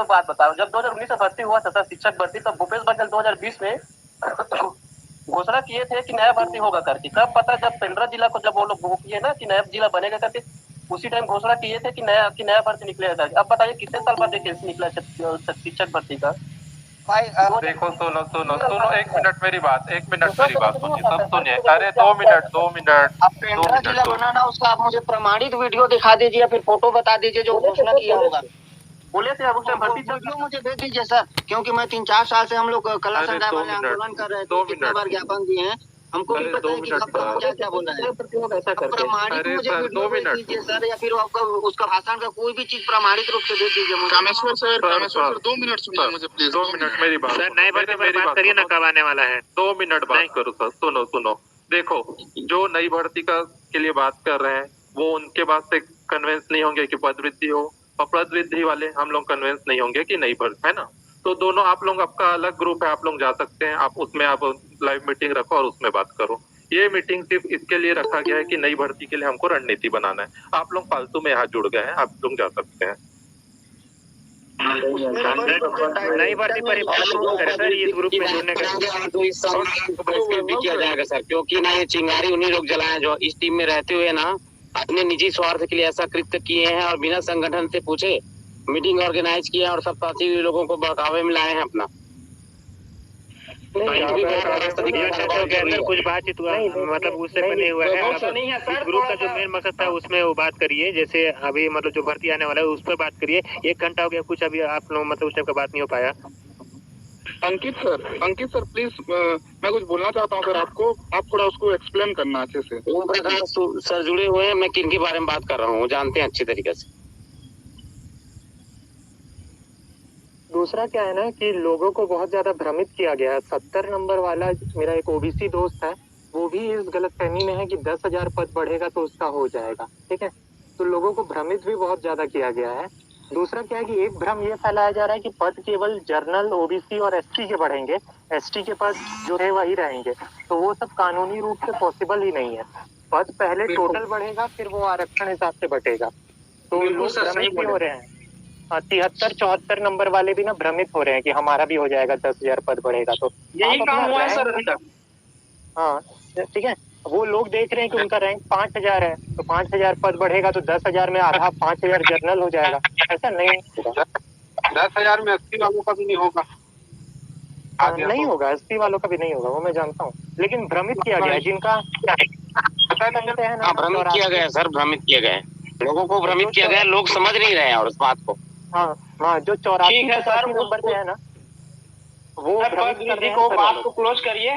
बात बता रहा हूँ, जब 2019 में भर्ती हुआ था सर शिक्षक भर्ती, तब भूपेश बघेल 2020 में घोषणा किए थे कि नया भर्ती होगा करके। कब पता, जब पेंड्रा जिला को जब वो लोग वो किए ना कि नया जिला बनेगा करके, उसी टाइम घोषणा किए थे कि नया भर्ती निकलेगा करके। अब बताइए कितने साल बाद वैकेंसी निकला शिक्षक भर्ती का। देखो सुनो सुनो सुनो, एक मिनट मेरी बात सुनिए, सब सुनिए। अरे 2 मिनट 2 मिनट आप पेंड्रा जिला बनाना, उसका आप मुझे प्रमाणित वीडियो दिखा दीजिए या फिर फोटो बता दीजिए जो घोषणा किया होगा। बोले थे अब उस टाइम भर्ती वीडियो मुझे भेज दीजिए सर, क्योंकि मैं 3-4 साल से हम लोग कला संग्रह वाले आंदोलन कर रहे थे, कितने बार ज्ञापन दिए हैं, हमको भी पता है कि कब क्या क्या बोला है। प्रमाणित मुझे वीडियो भेज दीजिए सर, या फिर आपका उसका भाषण का कोई भी चीज प्रमाणित रूप से भेज दीजिए मुझे। कामेश्वर सर 2 मिनट सुनिए मुझे प्लीज, 2 मिनट मेरी बात सर। नए भर्ती पर बात करिए ना, कब आने वाला है। 2 मिनट बात करो सर, सुनो सुनो। देखो, जो नई भर्ती का के लिए बात कर रहे हैं वो उनके बात से कन्विंस नहीं होंगे कि पद वृद्धि हो, और पद वृद्धि वाले हम लोग कन्विंस नहीं होंगे कि नई भर्ती, है ना। तो दोनों आप लोग, आपका अलग ग्रुप है, आप लोग जा सकते हैं, आप उसमें आप लाइव मीटिंग रखो और उसमें बात करो। ये मीटिंग सिर्फ इसके लिए रखा गया है कि नई भर्ती के लिए हमको रणनीति बनाना है। आप लोग फालतू में यहाँ जुड़ गए हैं, आप लोग जा सकते हैं। नई भर्ती पर सर इस ग्रुप में जुड़ने का तो इस बहिष्कृत भी किया जाएगा सर, क्योंकि ना ये चिंगारी उन्हीं लोग जलाए जो इस टीम में रहते हुए ना अपने निजी स्वार्थ के लिए ऐसा कृत्य किए हैं और बिना संगठन से पूछे मीटिंग ऑर्गेनाइज किया और सब साथी लोगों को बहकावे में लाए हैं अपना। के अंदर कुछ बातचीत हुआ, मतलब उससे पहले हुआ है। इस ग्रुप का जो मेन मकसद था उसमें वो बात करिए, जैसे अभी मतलब जो भर्ती आने वाला है उस पर बात करिए। 1 घंटा हो गया, कुछ अभी आप लोग मतलब उस टाइप का बात नहीं हो पाया। अंकित सर प्लीज, मैं कुछ बोलना चाहता हूँ सर आपको, आप थोड़ा उसको एक्सप्लेन करना अच्छे से। ओम प्रकाश सर जुड़े हुए हैं, मैं किन के बारे में बात कर रहा हूँ जानते हैं अच्छी तरीके से। दूसरा क्या है ना कि लोगों को बहुत ज्यादा भ्रमित किया गया है। 70 नंबर वाला मेरा एक ओबीसी दोस्त है, वो भी इस गलतफहमी में है कि 10,000 पद बढ़ेगा तो उसका हो जाएगा, ठीक है। तो लोगों को भ्रमित भी बहुत ज्यादा किया गया है। दूसरा क्या है कि एक भ्रम ये फैलाया जा रहा है कि पद केवल जनरल, ओबीसी और एसटी के बढ़ेंगे, एसटी के पद जो है वही रहेंगे। तो वो सब कानूनी रूप से पॉसिबल ही नहीं है। पद पहले टोटल बढ़ेगा, फिर वो आरक्षण हिसाब से बटेगा। तो लोग भ्रमित भी हो रहे हैं। 73-74 नंबर वाले भी ना भ्रमित हो रहे हैं कि हमारा भी हो जाएगा, 10,000 पद बढ़ेगा। तो यही काम हुआ है सर अभी तक। हाँ ठीक है, वो लोग देख रहे हैं कि उनका रैंक 5,000 है, तो 5,000 पद बढ़ेगा तो 10,000 में आधा 5,000 जनरल हो जाएगा। ऐसा नहीं होगा। 10,000 में 80 वालों का भी नहीं होगा। नहीं होगा, 80 वालों का भी नहीं होगा, वो मैं जानता हूँ, लेकिन भ्रमित किया गया है जिनका भ्रमित किया गया सर, भ्रमित किया गया है, लोगों को भ्रमित किया गया, लोग समझ नहीं रहे हैं और उस बात को। हाँ जो 84 नंबर पे है ना, वो पद वृद्धि को बात को क्लोज करिए,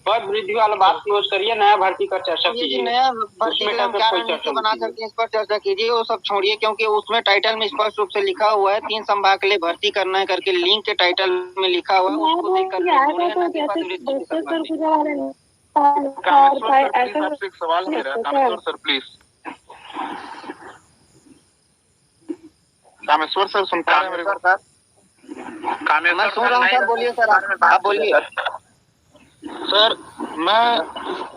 पद वृद्धि वाला बात क्लोज करिए, नया भर्ती पर चर्चा कीजिए। नया भर्ती में हम क्या रणनीति बना सकते हैं इस पर चर्चा कीजिए, वो सब छोड़िए, क्योंकि उसमें टाइटल में स्पष्ट रूप से लिखा हुआ है 3 संभाग के लिए भर्ती करना है करके, लिंक के टाइटल में लिखा हुआ है, उसको देख कर सवाल मेरा Kameshwar sir please. Kameshwar sir सुनता है मेरे को? मैं सुन रहा हूँ सर, बोलिए सर, आप बोलिए सर। मैं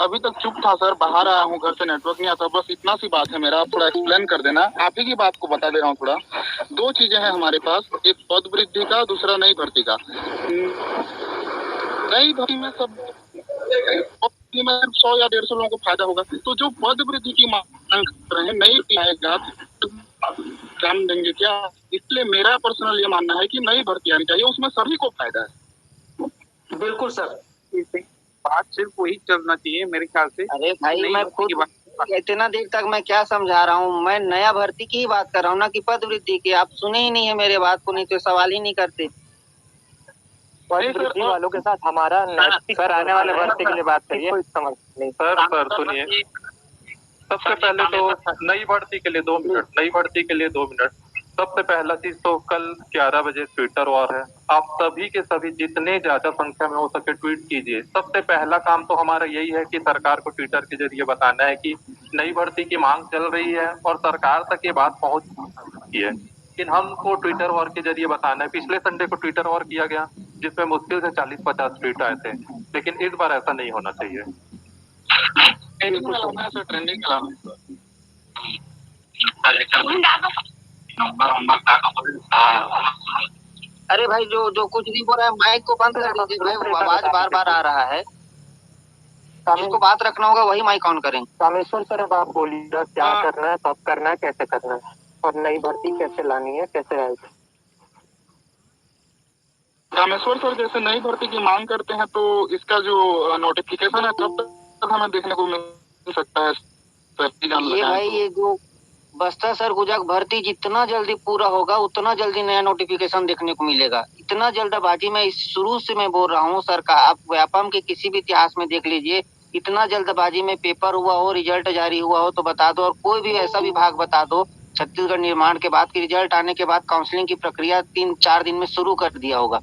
अभी तक चुप था सर, बाहर आया हूँ, घर से नेटवर्क नहीं आता, बस इतना सी बात है मेरा, आप थोड़ा एक्सप्लेन कर देना। आप ही की बात को बता दे रहा हूँ थोड़ा। 2 चीजें हैं हमारे पास, एक पद वृद्धि का, दूसरा नई भर्ती का। नई भर्ती में सब में 100 या 150 लोगों को फायदा होगा, तो जो पद वृद्धि की मांग कर रहे हैं नई आएगा काम देंगे क्या? इसलिए मेरा पर्सनल ये मानना है कि नई भर्ती आनी चाहिए, उसमें सभी को फायदा है। बिल्कुल सर, बात सिर्फ वही चलना चाहिए मेरे ख्याल से। अरे भाई मैं खुद इतना देर तक मैं क्या समझा रहा हूँ, मैं नया भर्ती की ही बात कर रहा हूँ ना कि पद वृद्धि की। आप सुने ही नहीं है मेरे बात को, नहीं तो सवाल ही नहीं करते। पद वृद्धि वालों के साथ हमारा सर आने वाले भर्ती के लिए बात करिए। कोई समझ नहीं सर सुनिए, सबसे पहले तो नई भर्ती के लिए 2 मिनट, नई भर्ती के लिए 2 मिनट। सबसे पहला चीज तो कल 11 बजे ट्विटर वॉर है, आप सभी के सभी जितने ज्यादा संख्या में हो सके ट्वीट कीजिए। सबसे पहला काम तो हमारा यही है कि सरकार को ट्विटर के जरिए बताना है कि नई भर्ती की मांग चल रही है और सरकार तक ये बात पहुंच चुकी है, लेकिन हमको ट्विटर वॉर के जरिए बताना है। पिछले संडे को ट्विटर वॉर किया गया जिसमें मुश्किल से 40-50 ट्वीट आए थे, लेकिन इस बार ऐसा नहीं होना चाहिए। ट्रेंडिंग अरे भाई जो कुछ नहीं बोल रहा है माइक को बंद कर दीजिए भाई, आवाज बार बार आ रहा है। जिसको बात रखना होगा वही माइक ऑन करें। कामेश्वर सर, अब आप बोलिएगा क्या करना है, कब करना है, कैसे करना है, और नई भर्ती कैसे लानी है, कैसे रहेगी। रामेश्वर सर, जैसे नई भर्ती की मांग करते हैं तो इसका जो नोटिफिकेशन है कब तक हमें देखने को मिल सकता है? ये भाई ये जो बस्तर सरगुजा भर्ती जितना जल्दी पूरा होगा उतना जल्दी नया नोटिफिकेशन देखने को मिलेगा। इतना जल्दबाजी में शुरू से मैं बोल रहा हूँ सरकार, आप व्यापम के किसी भी इतिहास में देख लीजिए, इतना जल्दबाजी में पेपर हुआ हो, रिजल्ट जारी हुआ हो तो बता दो, और कोई भी ऐसा विभाग बता दो छत्तीसगढ़ निर्माण के बाद कि रिजल्ट आने के बाद काउंसलिंग की प्रक्रिया 3-4 दिन में शुरू कर दिया होगा।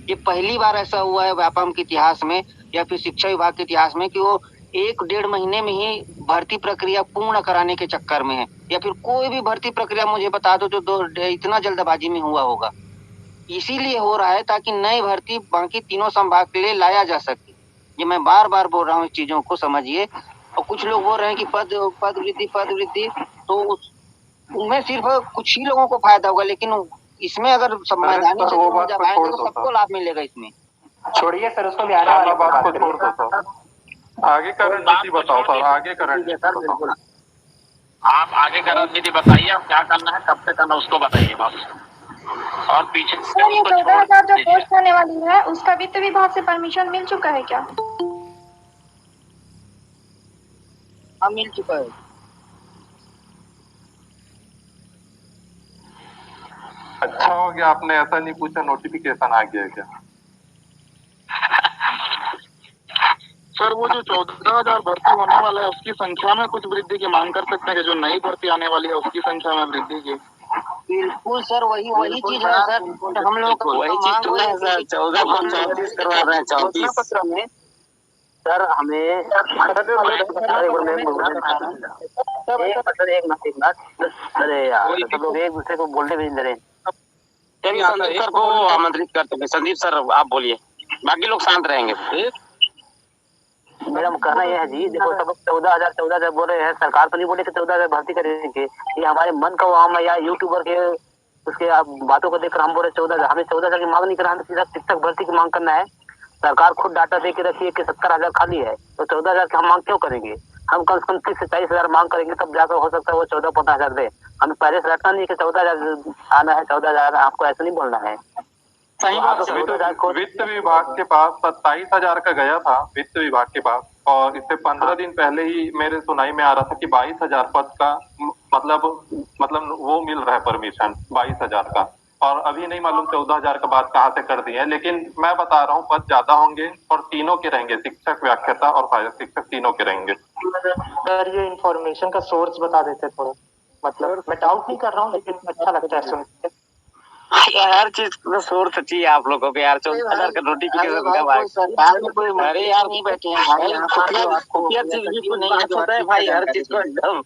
ये पहली बार ऐसा हुआ है व्यापम के इतिहास में या फिर शिक्षा विभाग के इतिहास में कि वो 1-1.5 महीने में ही भर्ती प्रक्रिया पूर्ण कराने के चक्कर में है, या फिर कोई भी भर्ती प्रक्रिया मुझे बता दो जो इतना जल्दबाजी में हुआ होगा। इसीलिए हो रहा है ताकि नई भर्ती बाकी तीनों संभाग के लिए लाया जा सके। ये मैं बार बार बोल रहा हूँ, इस चीजों को समझिए। और कुछ लोग बोल रहे हैं कि पद वृद्धि तो उनमें सिर्फ कुछ ही लोगों को फायदा होगा, लेकिन इसमें अगर मैदानी क्षेत्र में जब आएंगे तो सबको लाभ मिलेगा। इसमें छोड़िए सर, उसको भी आने वाली बात को छोड़ दो सर, आगे का रणनीति बताओ सर, आगे का रणनीति बताओ। आप आगे का रणनीति बताइए, आप क्या करना है, कब से करना उसको बताइए बस। और पीछे सर ये 14,000 जो पोस्ट होने वाली है उसका वित्त विभाग से परमिशन मिल चुका है क्या? हाँ, मिल चुका है। अच्छा हो गया आपने ऐसा नहीं पूछा, नोटिफिकेशन आ गया क्या? सर वो जो 14,000 भर्ती होने वाला है उसकी संख्या में कुछ वृद्धि की मांग कर सकते हैं कि जो नई भर्ती आने वाली है उसकी संख्या में वृद्धि की? बिल्कुल सर, वही चीज है सर, हम लोग वही चीज तो है सर। 14 को 34 करवा रहे हैं, 34 पत्र में सर हमें एक मिनट, अरे यार सब लोग एक दूसरे को बोलने भी नहीं दे रहे। संदीप सर को आमंत्रित करते हैं। संदीप सर आप बोलिए, बाकी लोग शांत रहेंगे। मैडम कहना यह है जी, देखो सब 14,000 बोल रहे हैं, सरकार तो नहीं बोले कि 14,000 भर्ती करेंगे, ये हमारे मन का आम है या यूट्यूबर के उसके बातों को देखकर हम बोल रहे 14,000। हमें 14,000 की मांग नहीं करना, सीधा शिक्षक भर्ती की मांग करना है। सरकार खुद डाटा दे के रखी है कि 70,000 खाली है, तो 14,000 की हम मांग क्यों करेंगे? हम कम से कम 30 से 40,000 मांग करेंगे, तब जाकर हो सकता है वो 14-15,000 दे। हमें पहले से रखना नहीं है कि 14,000 आना है, 14,000 आपको ऐसा नहीं बोलना है। सही बात। वित्त विभाग के पास 27,000 का गया था वित्त विभाग के पास, और इससे 15 दिन पहले ही मेरे सुनाई में आ रहा था कि 22,000 पद का मतलब वो मिल रहा है परमिशन 22,000 का, और अभी नहीं मालूम 14,000 का बात कहाँ से कर दी है। लेकिन मैं बता रहा हूँ पद ज्यादा होंगे और तीनों के रहेंगे, शिक्षक, व्याख्याता और सहायक शिक्षक, तीनों के रहेंगे। सर ये इन्फॉर्मेशन का सोर्स बता देते थोड़ा, मतलब मैं डाउट नहीं कर रहा हूँ लेकिन अच्छा लगता है सुन के। हर चीज का सोर्स चाहिए आप लोगों को यार। 14,000 का नोटिफिकेशन कब आएगा? अरे यार नहीं बैठे हैं भाई, खुफिया चीज भी नहीं है भाई, हर चीज को एकदम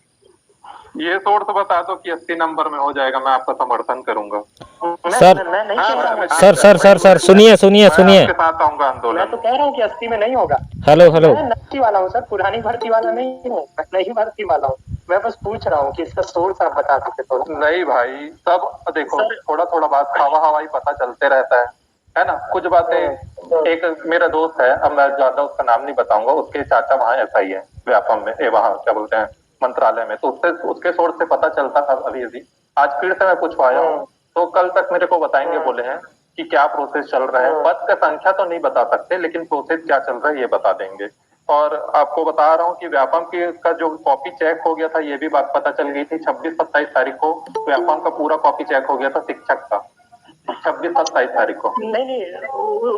ये सोर्स बता दो कि 80 नंबर में हो जाएगा, मैं आपका समर्थन करूंगा। सर सुनिए के साथ आऊंगा आंदोलन। मैं तो कह रहा हूँ कि 80 में नहीं होगा। हेलो मैं नई वाला हूँ सर, पुरानी भर्ती वाला नहीं हूँ, मैं नई भर्ती वाला हूँ। मैं बस पूछ रहा हूँ कि इसका सोर्स आप बता सकते थोड़ा। नहीं भाई, सब देखो थोड़ा बात हवा पता चलते रहता है ना। कुछ बातें, एक मेरा दोस्त है, अब मैं ज्यादा उसका नाम नहीं बताऊंगा, उसके चाचा वहाँ ऐसा ही है व्यापम में, वहाँ क्या बोलते हैं मंत्रालय में, तो उसके सोर्स से पता चलता था। अभी आज फिर से मैं पूछवाया हूँ, तो कल तक मेरे को बताएंगे बोले हैं कि क्या प्रोसेस चल रहा है। पद का संख्या तो नहीं बता सकते, लेकिन प्रोसेस क्या चल रहा है ये बता देंगे। और आपको बता रहा हूँ कि व्यापम का जो कॉपी चेक हो गया था, ये भी बात पता चल गई थी। 26-27 तारीख को व्यापम का पूरा कॉपी चेक हो गया था शिक्षक का, 26-27 तारीख को। नहीं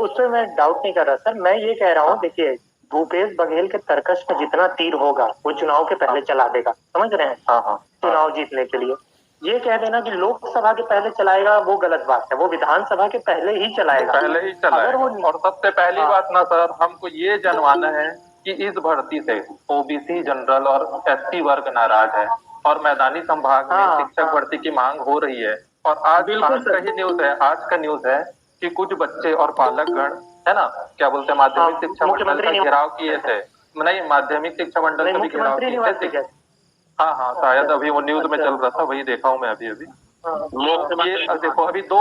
उसमें मैं डाउट नहीं कर रहा सर, मैं ये कह रहा हूँ, देखिए भूपेश बघेल के तर्कश में जितना तीर होगा वो चुनाव के पहले चला देगा, समझ रहे हैं? हाँ। चुनाव जीतने के लिए ये कह देना कि लोकसभा के पहले चलाएगा वो गलत बात है, वो विधानसभा के पहले ही चलाएगा। और सबसे पहली बात ना सर, हमको ये जनवाना है कि इस भर्ती से ओबीसी, जनरल और एसटी वर्ग नाराज है, और मैदानी संभाग में शिक्षक भर्ती की मांग हो रही है। और आज का ही न्यूज है, आज का न्यूज है कि कुछ बच्चे और पालकगण है ना, क्या बोलते हैं, माध्यमिक शिक्षा मंडल का घेराव किए थे। नहीं, माध्यमिक शिक्षा मंडल का भी घेराव किए थे। हाँ, शायद अभी वो न्यूज में चल रहा था, वही देखा हूँ मैं अभी। ये देखो अभी दो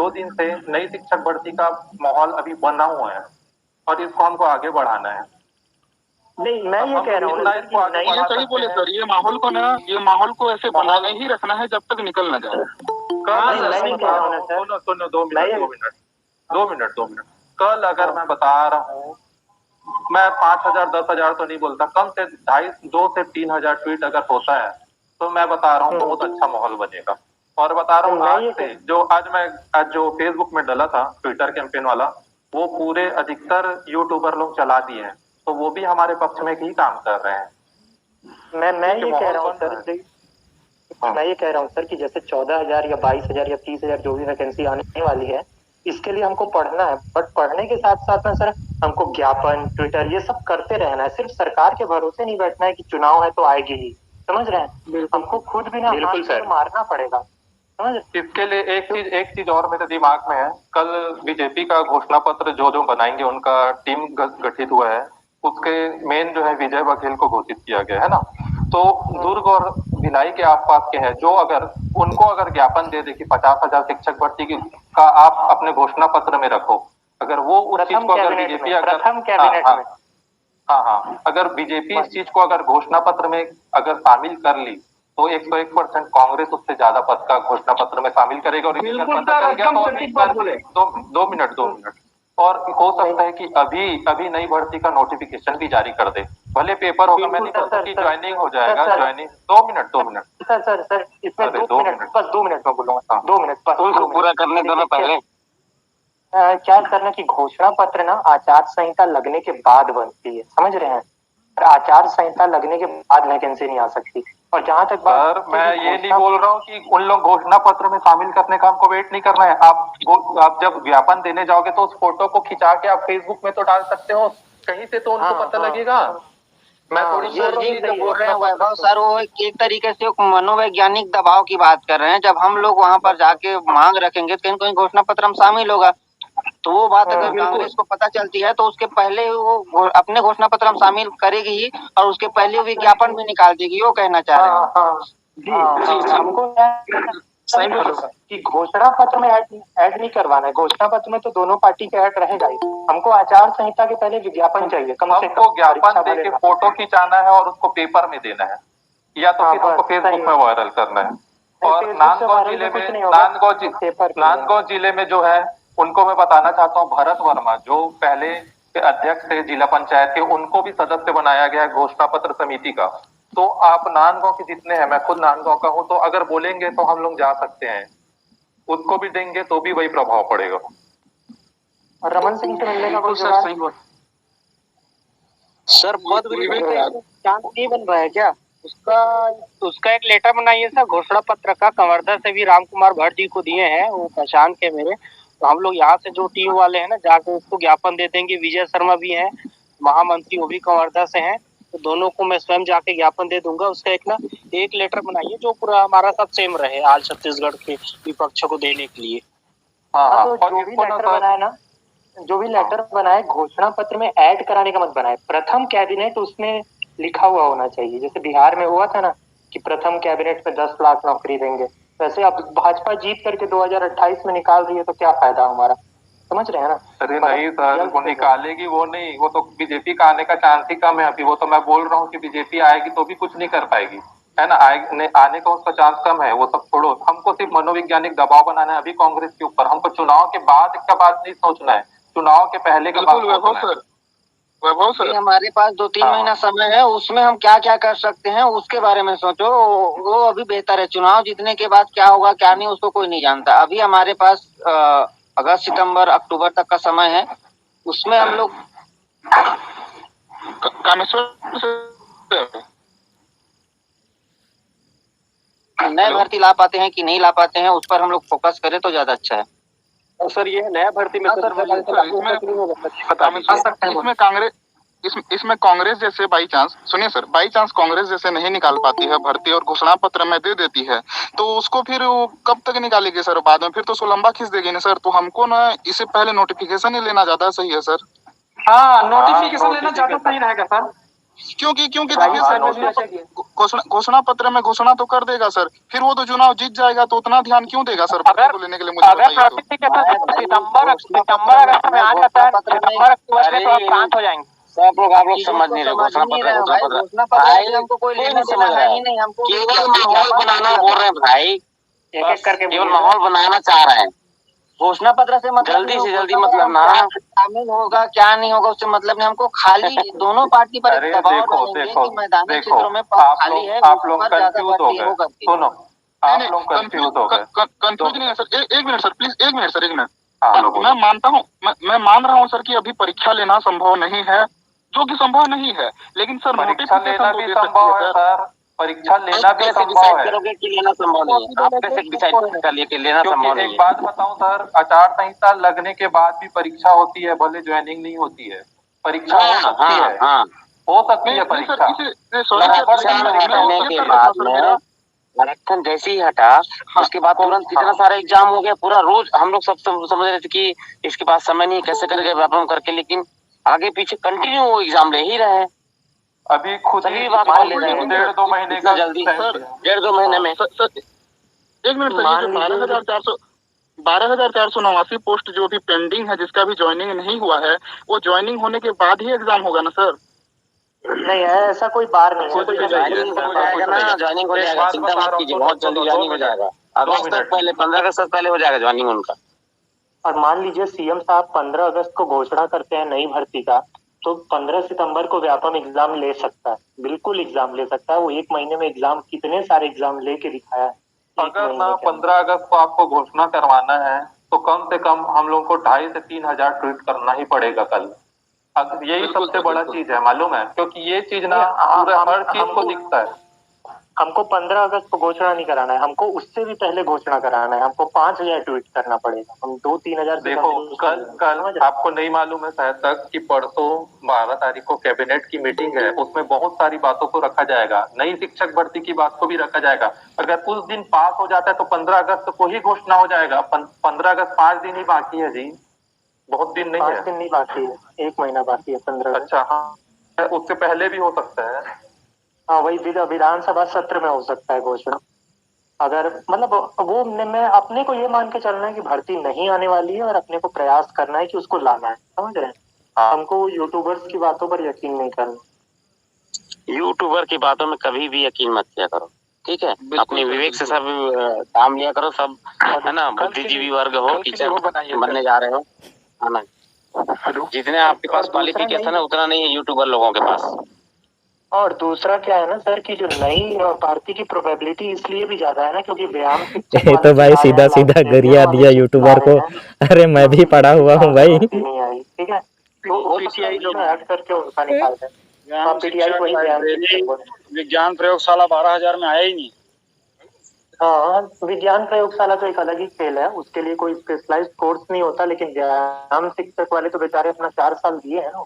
दिन से नई शिक्षक भर्ती का माहौल अभी बना हुआ है और इसको हमको आगे बढ़ाना है। नहीं, मैं ये कह रहा हूँ ये सही बोले सर, ये माहौल को ऐसे बनाए ही रखना है जब तक निकल ना जाए। सुनो 2 मिनट। कल अगर मैं बता रहा हूँ, मैं 5,000 10,000 तो नहीं बोलता, कम से 2 से 3,000 ट्वीट अगर होता है तो मैं बता रहा हूँ बहुत अच्छा माहौल बनेगा। और बता रहा हूँ आज जो फेसबुक में डला था ट्विटर कैंपेन वाला, वो पूरे अधिकतर यूट्यूबर लोग चला दिए हैं, तो वो भी हमारे पक्ष में ही काम कर रहे हैं। मैं ये कह रहा हूँ सर कि जैसे 14,000 या 22,000 या 30,000 जो भी वैकेंसी आने वाली है, इसके लिए हमको पढ़ना है, बट पढ़ने के साथ साथ में सर हमको ज्ञापन, ट्विटर ये सब करते रहना है। सिर्फ सरकार के भरोसे नहीं बैठना है कि चुनाव है तो आएगी ही, समझ रहे हैं? हमको खुद भी ना मारना पड़ेगा, समझ। इसके लिए एक चीज और मेरे दिमाग में है। कल बीजेपी का घोषणा पत्र जो बनाएंगे, उनका टीम गठित हुआ है, उसके मेन जो है विजय बघेल को घोषित किया गया है ना। तो दुर्ग और भिलाई के आसपास के हैं जो उनको अगर ज्ञापन दे दे कि 50,000 शिक्षक भर्ती का आप अपने घोषणा पत्र में रखो, अगर वो उस चीज को अगर बीजेपी अगर बीजेपी इस चीज को अगर घोषणा पत्र में अगर शामिल कर ली तो 101% कांग्रेस उससे ज्यादा पद का घोषणा पत्र में शामिल करेगा। और दो मिनट और हो सकता है कि अभी नई भर्ती का नोटिफिकेशन भी जारी कर दे, भले पेपर होगा, मैं नहीं कहता कि ज्वाइनिंग हो जाएगा। ज्वाइनिंग 2 मिनट सर इसमें 2 मिनट बस 2 मिनट में बोलूंगा, 2 मिनट बस पूरा करने दो ना पहले। क्या करना कि घोषणा पत्र ना आचार संहिता लगने के बाद बनती है, समझ रहे हैं? और आचार संहिता लगने के बाद वैकेंसी नहीं आ सकती। और जहाँ तक सर मैं ये नहीं बोल रहा हूँ कि उन लोग घोषणा पत्र में शामिल करने का हमको वेट नहीं करना है। आप जब ज्ञापन देने जाओगे तो उस फोटो को खिंचा के आप फेसबुक में तो डाल सकते हो, कहीं से तो उनको पता लगेगा। मैं थोड़ी बोल रहे हैं वैभव सर, वो एक तरीके से मनोवैज्ञानिक दबाव की बात कर रहे हैं। जब हम लोग वहाँ पर जाके मांग रखेंगे कहीं कोई घोषणा पत्र में शामिल होगा, तो वो बात अगर कांग्रेस को पता चलती है तो उसके पहले वो अपने घोषणा पत्र में शामिल करेगी ही, और उसके पहले वो विज्ञापन भी निकाल देगी। वो कहना चाह रहे हैं हमको कि घोषणा पत्र में ऐड नहीं करवाना है। घोषणा पत्र में तो दोनों पार्टी का ऐड रहेगा ही। हमको आचार संहिता के पहले विज्ञापन चाहिए, कम से कम ज्ञापन देके फोटो खिंचाना है और उसको पेपर में देना है, या तो फिर हमको फेसबुक में वायरल करना है। और नांदगांव जिले में जो है उनको मैं बताना चाहता हूँ, भरत वर्मा जो पहले के अध्यक्ष थे जिला पंचायत के, उनको भी सदस्य बनाया गया है घोषणा पत्र समिति का। तो आप नांदगांव के जितने हैं, मैं खुद नांदगांव का हूँ, तो अगर बोलेंगे तो हम लोग जा सकते हैं, उसको भी देंगे तो भी वही प्रभाव पड़ेगा। रमन सिंह से मिलने का कोई सर पद चांस नहीं बन रहा है क्या? उसका एक लेटर बनाइए सर घोषणा पत्र का, कंवर्धा से भी राम कुमार भट्ट जी को दिए हैं, वो पहचान के मेरे। तो हम लोग यहाँ से जो टीम वाले हैं ना जाके उसको ज्ञापन दे देंगे। विजय शर्मा भी हैं महामंत्री, वो भी कंवर्धा से हैं, तो दोनों को मैं स्वयं जाके ज्ञापन दे दूंगा। उसका एक लेटर बनाइए जो पूरा हमारा सब सेम रहे आज छत्तीसगढ़ के विपक्ष को देने के लिए। जो भी लेटर बनाए घोषणा पत्र में ऐड कराने का मत बनाए। प्रथम कैबिनेट उसमें लिखा हुआ होना चाहिए, जैसे बिहार में हुआ था ना कि प्रथम कैबिनेट में 10 लाख नौकरी देंगे, वैसे अब भाजपा जीत करके 2028 में निकाल रही है, तो क्या फायदा हमारा, समझ रहे हैं ना? अरे नहीं सर, वो निकालेगी, वो नहीं, वो तो बीजेपी का आने का चांस ही कम है अभी। वो तो मैं बोल रहा हूँ कि बीजेपी आएगी तो भी कुछ नहीं कर पाएगी, है ना। आने का उसका चांस कम है। वो सब छोड़ो, हमको सिर्फ मनोवैज्ञानिक दबाव बनाना है अभी कांग्रेस के ऊपर। हमको चुनाव के बाद का बात नहीं सोचना है, चुनाव के पहले का बात सोचना है। वैभव सर, हमारे पास 2-3 महीना समय है, उसमें हम क्या क्या कर सकते हैं उसके बारे में सोचो। वो अभी बेहतर है। चुनाव जीतने के बाद क्या होगा क्या नहीं उसको कोई नहीं जानता। अभी हमारे पास अगस्त सितंबर अक्टूबर तक का समय है, उसमें हम लोग नए भर्ती ला पाते हैं कि नहीं ला पाते हैं, उस पर हम लोग फोकस करें तो ज्यादा अच्छा है। सर ये नया भर्ती में इसमें कांग्रेस जैसे बाई चांस, सुनिए सर, बाई चांस कांग्रेस जैसे नहीं निकाल पाती है भर्ती और घोषणा पत्र में दे देती है, तो उसको फिर कब तक निकालेगी सर? बाद में फिर तो उसको लंबा खींच देगी ना सर। तो हमको ना इससे पहले नोटिफिकेशन ही लेना ज्यादा सही है सर। हाँ, नोटिफिकेशन लेना ज्यादा सही रहेगा सर। क्योंकि घोषणा पत्र में घोषणा तो कर देगा सर, फिर वो तो चुनाव जीत जाएगा तो उतना ध्यान क्यों देगा सर भर्ती को लेने के लिए? मुझे बताइए तो। सितंबर अगस्त में आ जाता है, सितंबर अक्टूबर में तो आप शांत हो जाएंगे। सब लोग आप लोग समझ नहीं रहे घोषणा पत्र हमको कोई नहीं समझ रहा है, केवल माहौल बनाना बोल रहे हैं भाई, एक एक करके केवल माहौल बनाना चाह रहे हैं। घोषणा पत्र से मतलब जल्दी से जल्दी मतलब ना शामिल होगा क्या नहीं होगा उससे मतलब नहीं, हमको खाली दोनों पार्टी पर दबाव डालेंगे कि मैदानी क्षेत्रों में खाली है, आप लोग कंफ्यूज हो गए। सुनो, आप लोग कंफ्यूज हो गए। कंफ्यूज नहीं है सर, एक मिनट सर प्लीज, एक मिनट। मैं मानता हूँ, मैं मान रहा हूँ सर कि अभी परीक्षा लेना संभव नहीं है, जो कि संभव नहीं है, लेकिन सर परीक्षा लेना भी संभव है सर, परीक्षा लेना भी संभव है। करोगे कि लेना संभव नहीं है, आप कैसे डिसाइड कर लिए कि लेना संभव नहीं है? एक बात बताऊं सर, आचार संहिता लगने के बाद भी परीक्षा होती है, भले ज्वाइनिंग नहीं होती है, परीक्षा हो सकती है, हो सकती है परीक्षा। के बाद में आरक्षण जैसे ही हटा उसके बाद तुरंत इतना सारा एग्जाम हो गया, पूरा रोज हम लोग सब समझ रहे थे कि इसके पास समय नहीं, कैसे करेंगे व्यापम करके, लेकिन आगे पीछे कंटिन्यू वो एग्जाम ले ही रहे हैं। अभी खुद ही बात ले रहे हैं, 1.5-2 महीने का जल्दी सर, 1.5-2 महीने में। एक मिनट सर, 12,489 पोस्ट जो भी पेंडिंग है, जिसका भी ज्वाइनिंग नहीं हुआ है, वो ज्वाइनिंग होने के बाद ही एग्जाम होगा ना सर? नहीं है, ऐसा कोई बार नहीं है। ज्वाइनिंग हो जाएगा ना, ज्वाइनिंग हो जाएगा, चिंता मत कीजिए, बहुत जल्दी ज्वाइनिंग हो जाएगा। अगस्त तक पहले 15 अगस्त तक पहले हो जाएगा ज्वाइनिंग उनका। और मान लीजिए सीएम साहब 15 अगस्त को घोषणा करते हैं नई भर्ती का, तो 15 सितंबर को व्यापम एग्जाम ले सकता है, बिल्कुल एग्जाम ले सकता है। वो 1 महीने में एग्जाम, कितने सारे एग्जाम लेके दिखाया है। अगर ना 15 अगस्त को आपको घोषणा करवाना है तो कम से कम हम लोग को 2,500 से 3,000 ट्वीट करना ही पड़ेगा कल। यही सबसे बड़ा चीज है, मालूम है, क्योंकि ये चीज ना हर चीज को दिखता है। हमको 15 अगस्त को घोषणा नहीं कराना है, हमको उससे भी पहले घोषणा कराना है। हमको 5,000 ट्वीट करना पड़ेगा, हम 2-3 हजार। देखो कल आपको नहीं मालूम है शायद तक कि परसों 12 तारीख को कैबिनेट की मीटिंग है, उसमें बहुत सारी बातों को रखा जाएगा, नई शिक्षक भर्ती की बात को भी रखा जाएगा। अगर उस दिन पास हो जाता है तो 15 अगस्त को ही घोषणा हो जाएगा। 15 अगस्त 5 दिन ही बाकी है जी, बहुत दिन नहीं है। 5 दिन नहीं बाकी है, 1 महीना बाकी है 15। अच्छा हाँ, उससे पहले भी हो सकता है। हाँ, वही विधानसभा सत्र में हो सकता है घोषणा। अगर मतलब वो मैं अपने को ये मान के चलना है कि भर्ती नहीं आने वाली है, और अपने को प्रयास करना है कि उसको लाना है, समझ रहे हैं? हमको यूट्यूबर्स की बातों पर यकीन नहीं करना। यूट्यूबर की बातों में कभी भी यकीन मत किया करो, ठीक है? अपने विवेक से सब काम लिया करो, सब है ना, बुद्धिजीवी वर्ग हो, टीचर बनने जा रहे हो, है ना? जितने आपके पास क्वालिफिकेशन है उतना नहीं है यूट्यूबर लोगों के पास। और दूसरा क्या है ना सर, कि जो नई भर्ती की प्रोबेबिलिटी इसलिए भी ज्यादा है ना, क्योंकि व्यायाम तो भाई सीधा सीधा गरिया दिया यूट्यूबर को। अरे मैं भी पढ़ा हुआ हूँ भाई। नहीं आई, ठीक है, तो पीटीआई लोग ऐड करके उनका निकालते हैं। पीटीआई विज्ञान प्रयोगशाला 12,000 में आया ही नहीं। हाँ, विज्ञान प्रयोगशाला तो एक अलग ही खेल है, उसके लिए कोई स्पेशलाइज्ड कोर्स नहीं होता, लेकिन व्यायाम शिक्षक वाले तो बेचारे अपना 4 साल दिए हैं ना।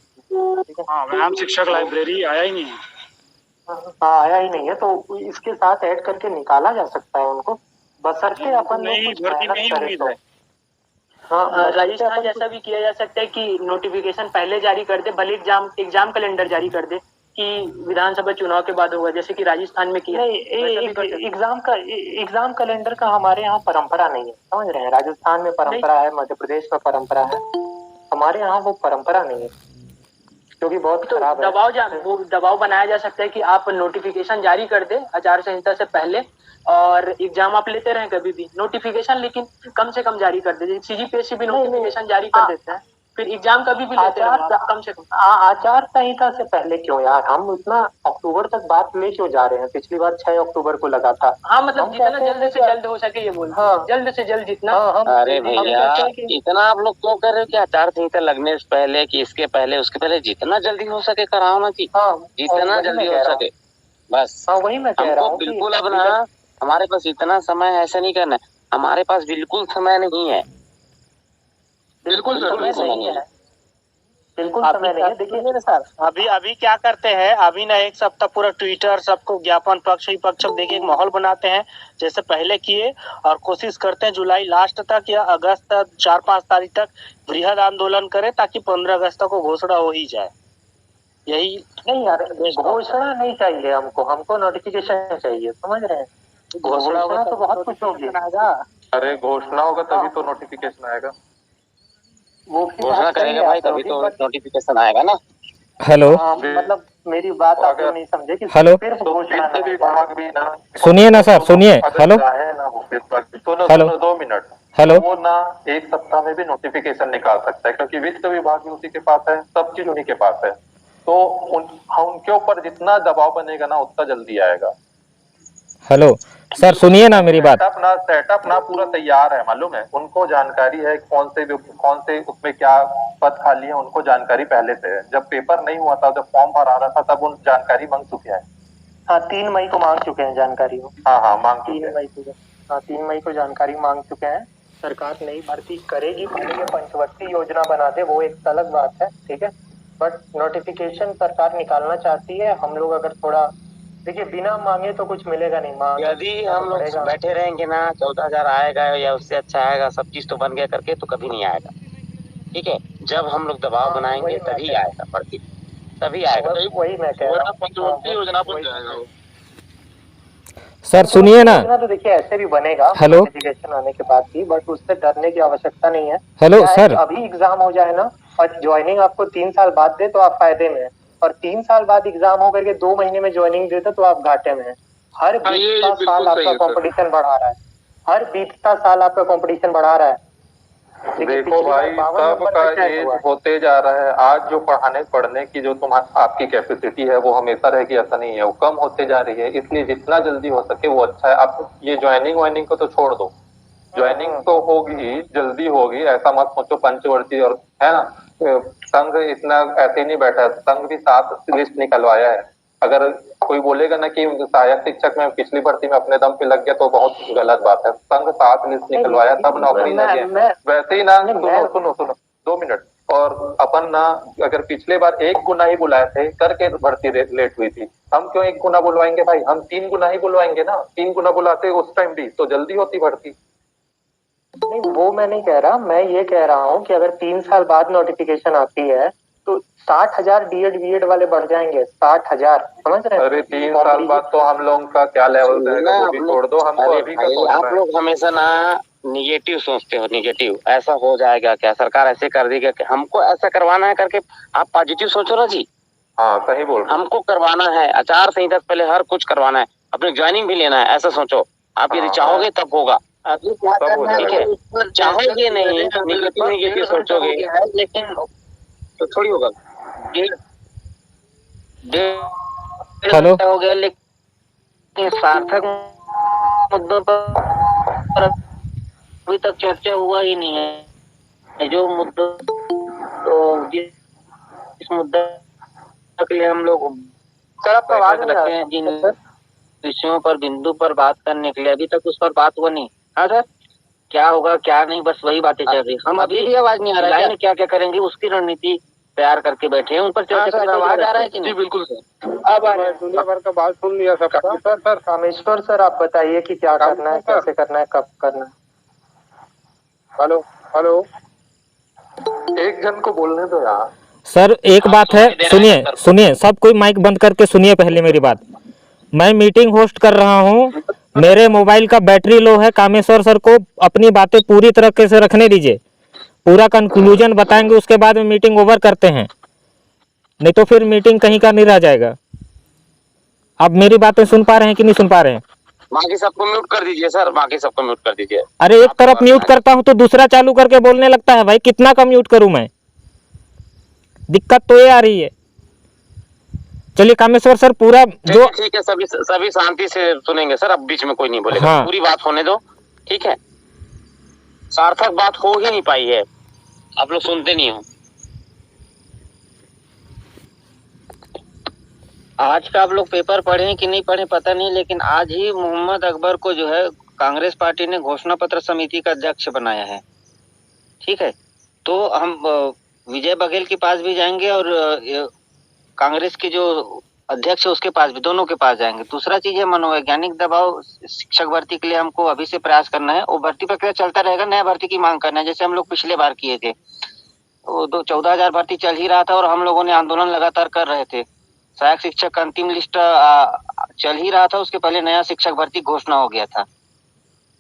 हाँ, व्यायाम शिक्षक लाइब्रेरी आया ही नहीं है। हाँ, आया ही नहीं है, तो इसके साथ ऐड करके निकाला जा सकता है उनको, बशर्ते अपन लोग। हाँ, राजस्थान जैसा भी किया जा सकता है कि नोटिफिकेशन पहले जारी कर दे, भले एग्जाम कैलेंडर जारी कर दे कि विधानसभा चुनाव के बाद होगा, जैसे कि राजस्थान में किया। एग्जाम कैलेंडर का हमारे यहाँ परंपरा नहीं है, समझ रहे हैं? राजस्थान में परंपरा है, मध्य प्रदेश में परंपरा है, हमारे यहाँ वो परंपरा नहीं है, क्योंकि बहुत खराब है। दबाव बनाया जा सकता है कि आप नोटिफिकेशन जारी कर दे आचार संहिता से पहले, और एग्जाम आप लेते रहें कभी भी, नोटिफिकेशन लेकिन कम से कम जारी कर दे। सीजीपीएससी भी नोटिफिकेशन जारी कर देता है, फिर एग्जाम कभी भी लेते रहो कम से कम। आचार संहिता से पहले क्यों यार? हम इतना अक्टूबर तक बात ले क्यों जा रहे हैं? पिछली बार 6 अक्टूबर को लगा था। हाँ, मतलब जितना जल्द से जल्द हो सके ये बोल। हाँ, जल्द से जल्द जितना। अरे भैया, इतना आप लोग क्यों कर रहे हो कि आचार संहिता लगने से पहले, कि इसके पहले, उसके पहले, जितना जल्दी हो सके कराओ ना, कि जितना जल्दी हो सके बस। हाँ, वही मैं कह रहा हूँ। बिल्कुल अब ना हमारे पास इतना समय ऐसा नहीं करना, हमारे पास बिल्कुल समय नहीं है, बिल्कुल समय नहीं है, बिल्कुल समय नहीं है। देखिए सर, अभी क्या करते हैं, अभी ना एक सप्ताह पूरा ट्विटर सबको ज्ञापन पक्ष विपक्ष देखिए एक माहौल बनाते हैं जैसे पहले किए, और कोशिश करते हैं जुलाई लास्ट तक या अगस्त 4-5 तारीख तक बृहद आंदोलन करें, ताकि 15 अगस्त को घोषणा हो ही जाए। यही नहीं यार, घोषणा नहीं चाहिए हमको, हमको नोटिफिकेशन चाहिए, समझ रहे हैं? घोषणा तो बहुत कुछ होगी। अरे घोषणा होगा तभी तो नोटिफिकेशन आएगा। वो घोषणा करेगा भाई तभी तो नोटिफिकेशन आएगा ना। हेलो, मतलब मेरी बात आप नहीं समझे कि हेलो, सिर्फ घोषणा वित्त विभाग भी ना, सुनिए ना सर, सुनिए। Hello hello, 2 minute. हेलो, वो ना एक सप्ताह में भी नोटिफिकेशन निकाल सकता है, क्योंकि वित्त विभाग भी उसी के पास है, सब चीज उन्हीं के पास है। तो उनके ऊपर जितना दबाव बनेगा ना उतना जल्दी आएगा। हेलो सर, सुनिए ना मेरी बात। सेटअप ना पूरा तैयार है, मालूम है उनको, जानकारी है कौन से उसमें क्या पद खाली है, उनको जानकारी पहले से है। जब पेपर नहीं हुआ था, जब फॉर्म भरा रहा था, तब उन जानकारी मांग चुके हैं। हाँ 3 मई को मांग चुके हैं जानकारी। हाँ मांग 3 मई को, हाँ 3 मई को जानकारी मांग चुके हैं। सरकार नई भर्ती करेगी, पहले पंचवर्षीय योजना बना दे वो एक अलग बात है, ठीक है, बट नोटिफिकेशन सरकार निकालना चाहती है। हम लोग अगर थोड़ा देखिए, बिना मांगे तो कुछ मिलेगा नहीं। यदि हम लोग बैठे रहेंगे ना 14,000 आएगा या उससे अच्छा आएगा, सब चीज तो बन गया करके, तो कभी नहीं आएगा। ठीक है, जब हम लोग दबाव बनाएंगे तभी आएगा भर्ती, तभी आएगा। वही मैं कह रहा हूँ, पंचवर्षीय योजना बन जाएगा। सर सुनिए ना। तो देखिए ऐसे भी बनेगा हेलो, नोटिफिकेशन आने के बाद भी, बट उससे डरने की आवश्यकता नहीं है। हेलो सर, अभी एग्जाम हो जाए ना और ज्वाइनिंग आपको 3 साल बाद दे तो आप फायदे में है, और 3 साल बाद एग्जाम हो करके 2 महीने में ज्वाइनिंग देता तो आप घाटे में है। हर बीतता साल आपका कंपटीशन बढ़ा रहा है, हर बीतता साल आपका कंपटीशन बढ़ा रहा है। देखो भाई, सबका एज होते जा रहा है। आज जो पढ़ने की जो आपकी कैपेसिटी है वो हमेशा रहेगी, ऐसा नहीं है, वो कम होते जा रही है। इसलिए जितना जल्दी हो सके वो अच्छा है। आप ये ज्वाइनिंग वाइनिंग को तो छोड़ दो, ज्वाइनिंग तो होगी, जल्दी होगी, ऐसा मत सोचो पंचवर्षीय और है ना। संघ इतना ऐसे नहीं बैठा है, संघ भी 7 लिस्ट निकलवाया है। अगर कोई बोलेगा ना कि सहायक शिक्षक में पिछली भर्ती में अपने दम पे लग गया तो बहुत गलत बात है। संघ 7 लिस्ट निकलवाया तब नौकरी लगी है। वैसे ही ना, सुनो 2 मिनट। और अपन ना अगर पिछले बार 1 गुना ही बुलाए थे करके भर्ती लेट हुई थी, हम क्यों 1 गुना बुलवाएंगे भाई? हम 3 गुना ही बुलवाएंगे ना। 3 गुना बुलाते उस टाइम भी तो जल्दी होती भर्ती। नहीं वो मैं नहीं कह रहा, मैं ये कह रहा हूँ कि अगर 3 साल बाद नोटिफिकेशन आती है तो 60,000 डीएड बीएड वाले बढ़ जाएंगे, 60,000, समझ रहे हैं? अरे 3 साल बाद तो हम लोग का क्या लेवल रहेगा वो भी छोड़ दो, हमको अभी का सोचना है। आप लोग हमेशा ना निगेटिव सोचते हो, निगेटिव ऐसा हो जाएगा क्या, सरकार ऐसे कर देगा क्या, हमको ऐसा करवाना है करके आप पॉजिटिव सोचो ना जी। हाँ सही बोल रहे, हमको करवाना है आचार संहिता से पहले हर कुछ करवाना है, अपनी ज्वाइनिंग भी लेना है, ऐसा सोचो। आप यदि चाहोगे तब होगा, ठीक है, चाहोगे नहीं, निगेटिव सोचोगे लेकिन तो थोड़ी होगा। हेलो हो गया, लेकिन सार्थक मुद्दों पर अभी तक चर्चा हुआ ही नहीं है। जो मुद्दों तो जिस मुद्दा के लिए हम लोग रखे हैं, जिन विषयों पर बिंदु पर बात करने के लिए, अभी तक उस पर बात हुआ नहीं। हाँ सर, क्या होगा क्या नहीं, बस वही बातें चल रही। हम अभी भी आवाज नहीं आ रहा है, क्या क्या करेंगे उसकी रणनीति तैयार करके बैठे हैं, उन पर चर्चा। आवाज आ रहा है कि नहीं? बिल्कुल सर, अब आ रहा है। दुनिया भर का बात सुन लिया सबका। सर रामेश्वर सर आप बताइए कि क्या करना है, कैसे करना है, कब करना है? हेलो हेलो, एक जन को बोलने दो यार। सर एक बात है, सुनिए सब कोई माइक बंद करके सुनिए पहले मेरी बात। मैं मीटिंग होस्ट कर रहा हूँ, मेरे मोबाइल का बैटरी लो है। कामेश्वर सर को अपनी बातें पूरी तरीके से रखने दीजिए, पूरा कंक्लूजन बताएंगे, उसके बाद में मीटिंग ओवर करते हैं, नहीं तो फिर मीटिंग कहीं का नहीं रह जाएगा। आप मेरी बातें सुन पा रहे हैं कि नहीं सुन पा रहे हैं? बाकी सबको म्यूट कर दीजिए सर, बाकी सबको म्यूट कर दीजिए। अरे एक तरफ म्यूट करता हूं तो दूसरा चालू करके बोलने लगता है भाई, कितना का म्यूट करूं मैं? दिक्कत तो ये आ रही है। चलिए कामेश्वर सर पूरा जो ठीक है, सभी शांति से सुनेंगे सर, अब बीच में कोई नहीं बोलेगा। हाँ। पूरी बात होने दो, ठीक है। सार्थक बात हो ही नहीं पाई है, आप लोग सुनते नहीं हो। आज का आप लोग पेपर पढ़े कि नहीं पढ़े पता नहीं, लेकिन आज ही मोहम्मद अकबर को जो है कांग्रेस पार्टी ने घोषणा पत्र समिति का अध्यक्ष बनाया है, ठीक है। तो हम विजय बघेल के पास भी जाएंगे और कांग्रेस के जो अध्यक्ष है उसके पास भी, दोनों के पास जाएंगे। दूसरा चीज है मनोवैज्ञानिक दबाव शिक्षक भर्ती के लिए हमको अभी से प्रयास करना है। वो भर्ती प्रक्रिया चलता रहेगा, नया भर्ती की मांग करना है, जैसे हम लोग पिछले बार किए थे। वो 14,000 भर्ती चल ही रहा था और हम लोगों ने आंदोलन लगातार कर रहे थे। सहायक शिक्षक का अंतिम लिस्ट चल ही रहा था, उसके पहले नया शिक्षक भर्ती घोषणा हो गया था।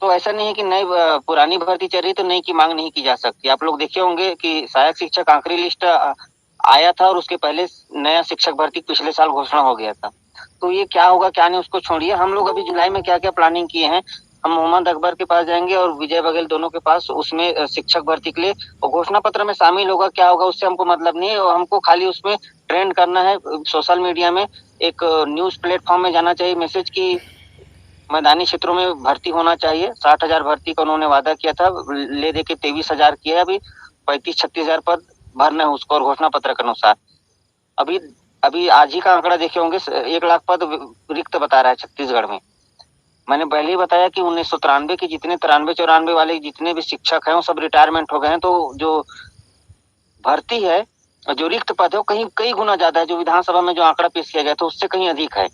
तो ऐसा नहीं है कि नई पुरानी भर्ती चल रही तो नई की मांग नहीं की जा सकती। आप लोग देखे होंगे कि सहायक शिक्षक आखिरी लिस्ट आया था और उसके पहले नया शिक्षक भर्ती पिछले साल घोषणा हो गया था। तो ये क्या होगा क्या नहीं उसको छोड़िए, हम लोग अभी जुलाई में क्या क्या प्लानिंग किए हैं, हम मोहम्मद अकबर के पास जाएंगे और विजय बघेल दोनों के पास, उसमें शिक्षक भर्ती के लिए और घोषणा पत्र में शामिल होगा क्या होगा उससे हमको मतलब नहीं है। और हमको खाली उसमें ट्रेंड करना है सोशल मीडिया में, एक न्यूज प्लेटफॉर्म में जाना चाहिए मैसेज की मैदानी क्षेत्रों में भर्ती होना चाहिए। 60,000 भर्ती का उन्होंने वादा किया था, ले दे के 23,000 किया, अभी 35-36,000 पद भरना है उसको और घोषणा पत्र के अनुसार। अभी आज ही का आंकड़ा देखे होंगे 1 लाख पद रिक्त बता रहा है छत्तीसगढ़ में। मैंने पहले ही बताया कि 1993 के जितने 93-94 वाले जितने भी शिक्षक हैं वो सब रिटायरमेंट हो गए हैं। तो जो भर्ती है, जो रिक्त पद है, वो कई गुना ज्यादा है। जो विधानसभा में जो आंकड़ा पेश किया गया था उससे कहीं अधिक है।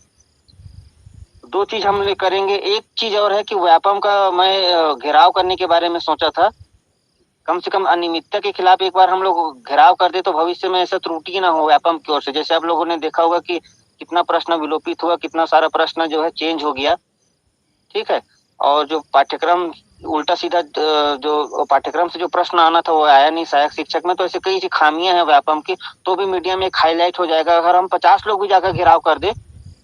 2 चीज हम करेंगे। एक चीज और है कि व्यापम का मैं घेराव करने के बारे में सोचा था। कम से कम अनियमितता के खिलाफ एक बार हम लोग घेराव कर दे तो भविष्य में ऐसा त्रुटि ना हो व्यापम की ओर से। जैसे आप लोगों ने देखा होगा कि कितना प्रश्न विलोपित हुआ, कितना सारा प्रश्न जो है चेंज हो गया, ठीक है। और जो पाठ्यक्रम उल्टा सीधा जो पाठ्यक्रम से जो प्रश्न आना था वो आया नहीं सहायक शिक्षक में। तो ऐसे कई खामियां हैं व्यापम की, तो भी मीडिया में एक हाईलाइट हो जाएगा। अगर हम 50 लोग भी जाकर घेराव कर दे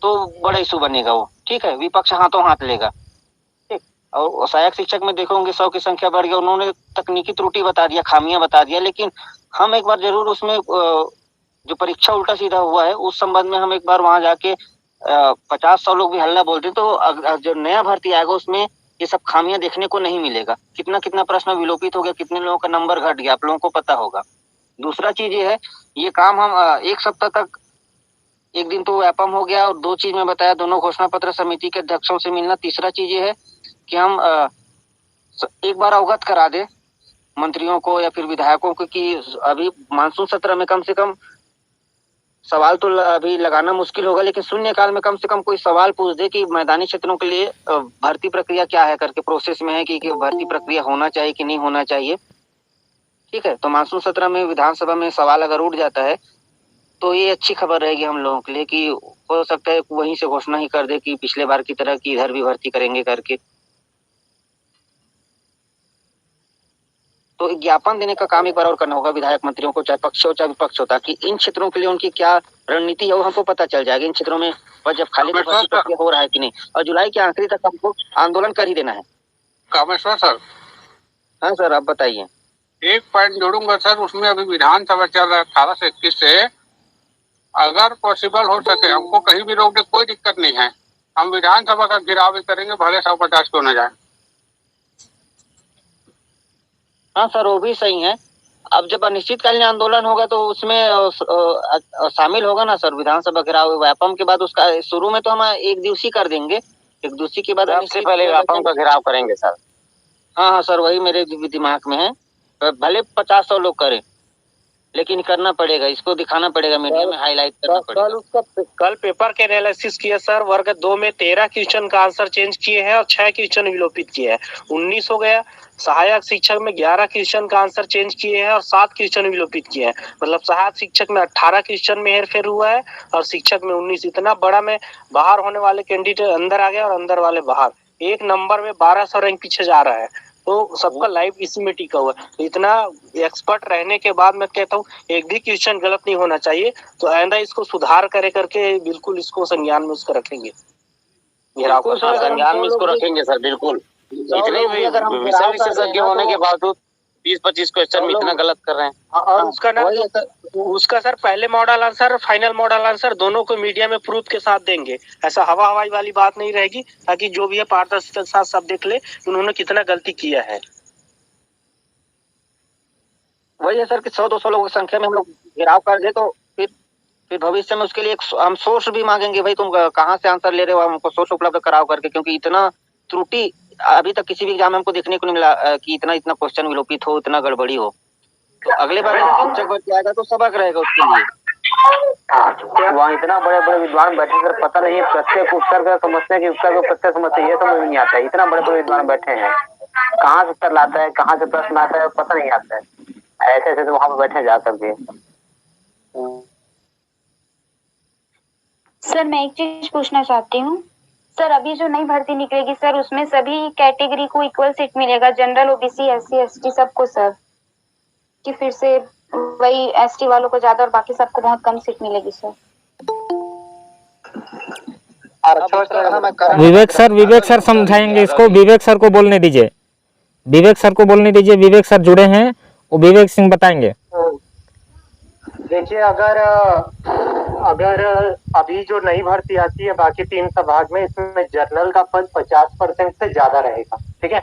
तो बड़ा इशू बनेगा वो, ठीक है। विपक्ष हाथों हाथ लेगा, ठीक। और सहायक शिक्षक में देखोगे 100 की संख्या बढ़ गया, उन्होंने तकनीकी त्रुटि बता दिया, खामियां बता दिया। लेकिन हम एक बार जरूर उसमें जो परीक्षा उल्टा सीधा हुआ है उस संबंध में हम एक बार वहां जाके 50-100 लोग भी हल्ला बोलते तो जो नया भर्ती आएगा उसमें ये सब खामियां देखने को नहीं मिलेगा। कितना प्रश्न विलोपित हो गया, कितने लोगों का नंबर घट गया, आप लोगों को पता होगा। दूसरा चीज ये है, ये काम हम 1 सप्ताह तक, 1 दिन तो व्यापम हो गया। और 2 चीज मैं बताया, दोनों घोषणा पत्र समिति के अध्यक्षों से मिलना। तीसरा चीज ये है कि हम एक बार अवगत करा दे मंत्रियों को या फिर विधायकों को कि अभी मानसून सत्र में कम से कम सवाल तो अभी लगाना मुश्किल होगा, लेकिन शून्यकाल में कम से कम कोई सवाल पूछ दे कि मैदानी क्षेत्रों के लिए भर्ती प्रक्रिया क्या है करके, प्रोसेस में है कि भर्ती प्रक्रिया होना चाहिए कि नहीं होना चाहिए, ठीक है। तो मानसून सत्र में विधानसभा में सवाल अगर उठ जाता है तो ये अच्छी खबर रहेगी हम लोगों के लिए कि हो सकता है वहीं से घोषणा ही कर दे कि पिछले बार की तरह कि इधर भी भर्ती करेंगे करके। तो ज्ञापन देने का काम एक बार और करना होगा विधायक मंत्रियों को, चाहे पक्ष हो चाहे विपक्ष हो, ताकि इन क्षेत्रों के लिए उनकी क्या रणनीति है वो हमको पता चल जाएगा। इन क्षेत्रों में जब खाली हो रहा है कि नहीं, और जुलाई के आखिरी तक हमको आंदोलन कर ही देना है। कामेश्वर सर। हाँ सर, आप बताइए। एक पॉइंट जोड़ूंगा सर, उसमें अभी विधानसभा चल रहा है 18 से 21 से, अगर पॉसिबल हो सके हमको कहीं भी रोक दे कोई दिक्कत नहीं है, हम विधानसभा का घेराव भी करेंगे, भले 150 क्यों न जाए। हाँ सर, वो भी सही है। अब जब अनिश्चितकालीन आंदोलन होगा तो उसमें शामिल होगा ना सर विधानसभा घेराव। व्यापम के बाद उसका शुरू में तो हम 1 दिवसीय कर देंगे, 1 दिवसीय के बाद सबसे पहले व्यापम का घेराव करेंगे सर। हाँ सर, वही मेरे दिमाग में है। भले 50-100 लोग करें, लेकिन करना पड़ेगा, इसको दिखाना पड़ेगा, मीडिया में हाईलाइट करना पड़ेगा। कल पेपर के एनालिसिस किया सर, वर्ग 2 में 13 क्वेश्चन का आंसर चेंज किए हैं और 6 क्वेश्चन विलोपित किए हैं, 19 हो गया। सहायक शिक्षक में 11 क्वेश्चन का आंसर चेंज किए हैं और 7 क्वेश्चन विलोपित किए हैं। मतलब सहायक शिक्षक में 18 क्वेश्चन में हेरफेर हुआ है और शिक्षक में 19। इतना बड़ा में बाहर होने वाले कैंडिडेट अंदर आ गए और अंदर वाले बाहर, 1 नंबर में 1200 रैंक पीछे जा रहा है। तो सबका लाइफ इसी में टिका हुआ है। इतना एक्सपर्ट रहने के बाद मैं कहता हूँ एक भी क्वेश्चन गलत नहीं होना चाहिए। तो आइंदा इसको सुधार करके बिल्कुल इसको संज्ञान में उसको रखेंगे, संज्ञान में इसको रखेंगे सर, बिल्कुल। इतने विषय विशेषज्ञ होने के बावजूद 20-25 क्वेश्चन में इतना गलत कर रहे हैं। और उसका सर पहले model answer, final model answer दोनों को मीडिया में प्रूफ के साथ देंगे। ऐसा हवा हवाई वाली बात नहीं रहेगी, ताकि जो भी है पारदर्शिता के साथ सब देख ले उन्होंने कितना गलती किया है। वही है सर कि 100-200 लोगों की संख्या में हम लोग घेराव कर दे तो फिर भविष्य में उसके लिए हम सोर्स भी मांगेंगे, भाई तुम कहाँ से आंसर ले रहे हो, हमको सोर्स उपलब्ध कराओ करके। क्योंकि इतना त्रुटि अभी तक किसी भी एग्जाम में हमको देखने को नहीं मिला कि इतना क्वेश्चन विलोपित हो, इतना गड़बड़ी हो। तो अगले बार शिक्षक भर्ती आएगा तो सबक रहेगा उसके लिए। वहाँ इतना बड़े विद्वान बैठे सर, पता नहीं प्रत्येक उत्तर का समझते कि उत्तर को प्रत्येक समझते, ये समझ नहीं आता है। इतना बड़े विद्वान बैठे हैं, कहाँ से उत्तर लाता है, कहाँ से प्रश्न आता है, पता नहीं आता है। ऐसे ऐसे तो वहां पे बैठे जा करके। सर मैं एक चीज पूछना चाहती हूँ सर, अभी जो नई भर्ती निकलेगी सर उसमें सभी कैटेगरी को इक्वल सीट मिलेगा, जनरल, ओबीसी, एससी, एसटी सबको सर, कि फिर से वही एसटी वालों को ज्यादा और बाकी सबको बहुत कम सीट मिलेगी सर? विवेक सर समझाएंगे इसको, विवेक सर को बोलने दीजिए, विवेक सर को बोलने दीजिए, विवेक सर जुड़े हैं, वो विवेक सिंह बताएंगे। देखिए, अगर अभी जो नई भर्ती आती है बाकी 3 संभाग में, इसमें जनरल का पद 50% से ज्यादा रहेगा, ठीक है,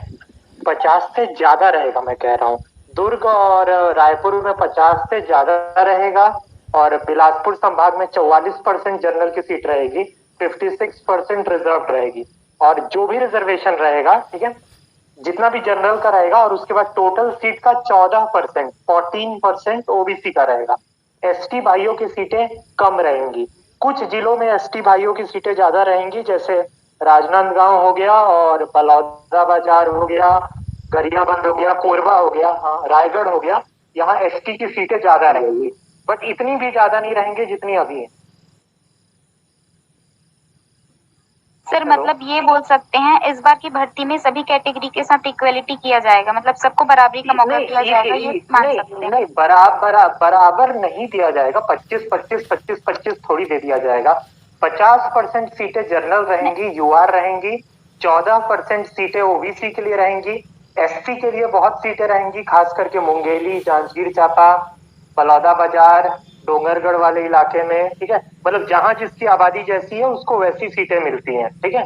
50 से ज्यादा रहेगा मैं कह रहा हूँ। दुर्ग और रायपुर में 50 से ज्यादा रहेगा और बिलासपुर संभाग में 44% जनरल की सीट रहेगी, 56% रिजर्व रहेगी। और जो भी रिजर्वेशन रहेगा, ठीक है, जितना भी जनरल का रहेगा, और उसके बाद टोटल सीट का 14%, 14% ओबीसी का रहेगा। एसटी भाइयों की सीटें कम रहेंगी। कुछ जिलों में एसटी भाइयों की सीटें ज्यादा रहेंगी, जैसे राजनांदगांव हो गया और बलौदाबाजार हो गया, गरियाबंद हो गया, कोरबा हो गया, हाँ, रायगढ़ हो गया। यहाँ एसटी की सीटें ज्यादा रहेंगी, बट इतनी भी ज्यादा नहीं रहेंगी जितनी अभी है। सर मतलब ये बोल सकते हैं इस बार की भर्ती में सभी कैटेगरी के साथ इक्वलिटी किया जाएगा, मतलब सबको बराबरी का मौका दिया जाएगा, ये मान सकते हैं? नहीं, बराबर नहीं दिया जाएगा। 25-25 थोड़ी दे दिया जाएगा। 50% सीटें जनरल रहेंगी, यूआर रहेंगी, 14% सीटें ओबीसी के लिए रहेंगी, एससी के लिए बहुत सीटें रहेंगी, खास करके मुंगेली, जांजगीर चांपा, बलौदाबाजार, डोंगरगढ़ वाले इलाके में, ठीक है, मतलब जहां जिसकी आबादी जैसी है उसको वैसी सीटें मिलती हैं, ठीक है।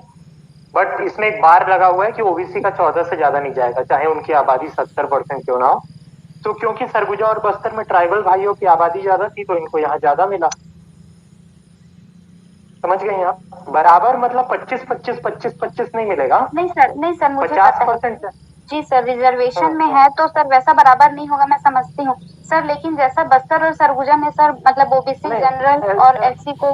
बट इसमें एक बार लगा हुआ है कि ओबीसी का 14 से ज्यादा नहीं जाएगा, चाहे उनकी आबादी 70% क्यों ना हो। तो क्योंकि सरगुजा और बस्तर में ट्राइबल भाइयों की आबादी ज्यादा थी तो इनको यहाँ ज्यादा मिला। समझ गए आप? बराबर मतलब 25-25 नहीं मिलेगा। नहीं सर मुझे 50%। जी सर, रिजर्वेशन में है तो सर वैसा बराबर नहीं होगा, मैं समझती हूँ सर, लेकिन जैसा बस्तर और सरगुजा में सर मतलब ओबीसी, जनरल और एससी को